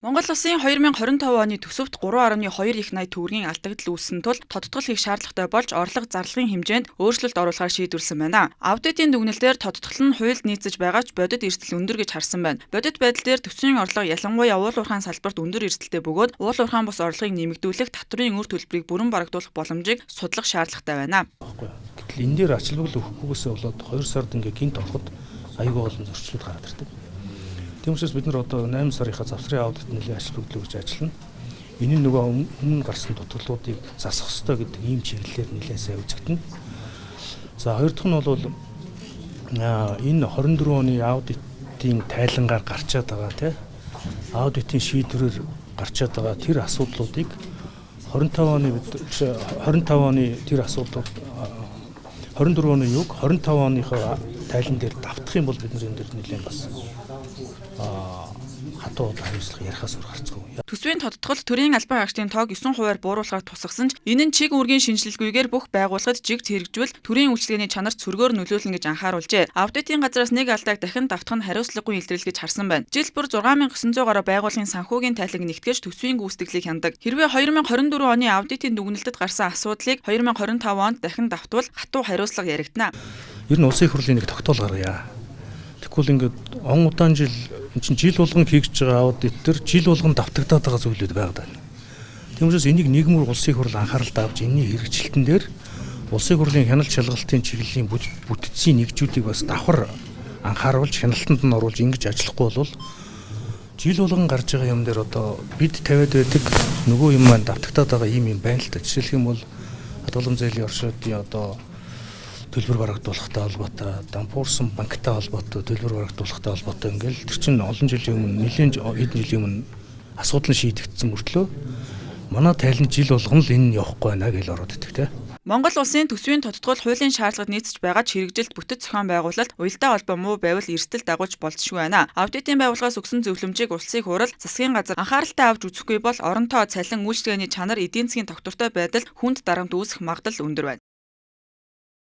Монгол Улсын 2025 оны төсөвт 3.2 их 80 төгрөгийн алдагдал үүссэн тул тодтгол хийх шаардлагатай болж орлого зарлагын хэмжээнд өөрчлөлт оруулахаар шийдвэрлсэн байна. Аудитын дүгнэлтээр тодтгол нь хуульд нийцэж байгаа ч бодит эрсдэл өндөр гэж харсан байна. Бодит байдал дээр төсвийн орлого ялангуяа уул уурхайн салбарт өндөр эрсдэлтэй бөгөөд уул уурхайн бус орлогыг нэмэгдүүлэх татврын үр төлбөрийг бүрэн барагдуулах боломжийг судлах шаардлагатай байна. Гэтэл энэ дээр ач холбогдол өгөхгүйгээсээ болоод 2 сард ингээ гинт ороход аюулгүй олон зөрчлүүд гараад ирдэг. Тийм учраас бид нар одоо 8 сарынхаа завсрын аудит нэлээд ач холбогдол өгж ажиллана. Энэ нь нөгөө өмнө гарсан дутагдлуудыг засах ёстой гэдэг ийм чиглэлээр нэлээд сайн үзэгдэнэ. За хоёр дахь нь бол энэ 24 оны аудитын тайлангаар гарчаад байгаа тийм аудитын шийдвэрээр гарчаад байгаа тэр асуудлуудыг 25 оны тэр асуудлууд 24 оны юг 25 оныхоо тайлан дээр давтах юм бол бид нар энэ дээр нэлээд бас хатуу хариуцлага ярихаас өөр гарцгүй. Төсвийн тодтгол төрийн албан хаагчдын тоог 9%-аар бууруулахаар тусгасан ч энэ нь чиг үүргийн шинжилгүйгээр бүх байгууллагад жигт хэрэгжүүл төрийн үйлчлэгээний чанарт цөргөөр нөлөөлнө гэж анхааруулжээ. Аудитын газраас нэг алдааг дахин давтах нь хариуцлагагүй илрэл гэж харсан байна. Жил бүр 6900 гаруй байгууллагын санхүүгийн тайлаг нэгтгэж төсвийн гүйцэтгэлийг хяндаг. Хэрвээ 2024 оны аудитын дүгнэлтэд гарсан асуудлыг 2025 онд дахин давтвал хатуу хариуцлага яригдана. Ер нь улсын хурлын нэг тогтоол гаргая. Тэгвэл ингээд он удаан жил болгон хийж байгаа аудит төр жил болгон давтагдаад байгаа зүйлүүд байгаад байна. Тиймээс энийг нийгмийн улсын хурл анхаарал тавьж энэний хэрэгжилтэн дээр улсын хурлын хяналт шалгалтын чиглэлийн бүтцийн нэгжүүдийг бас давхар анхааруулж хяналтанд нь оруулж ингэж ажиллахгүй бол жил болгон гарч байгаа юм дээр одоо бид тавиад байдаг нөгөө юм маань давтагдаад байгаа юм байна л да. Жишээлх юм бол хадгалан зээлийн оршуудын одоо төлбөр барагдуулахтай холбоотой, дампуурсан банктай холбоотой, төлбөр барагдуулахтай холбоотой ингээл тэр чинь олон жилийн өмнө хэдэн жилийн өмнө асуудал нь шийдэгдсэн мөртлөө манай тайлан жил болгон л энэ явахгүй байна гэж ороод идэх те. Монгол улсын төсвийн тодтгол хуулийн шаардлагад нийцэж байгаа хэрэгжилт бүтэц зохион байгуулалт уялдаа холбоо муу байвал эрсдэл дагуулж болзошгүй байна. Аудитын байгууллагаас өгсөн зөвлөмжийг улсын хурал, засгийн газар анхааралтай авч үзэхгүй бол оронтой цалин үйлчлэгээний чанар, эдийн засгийн тогтвортой байдал хүнд дарамт үүсэх магадлал өндөр байна.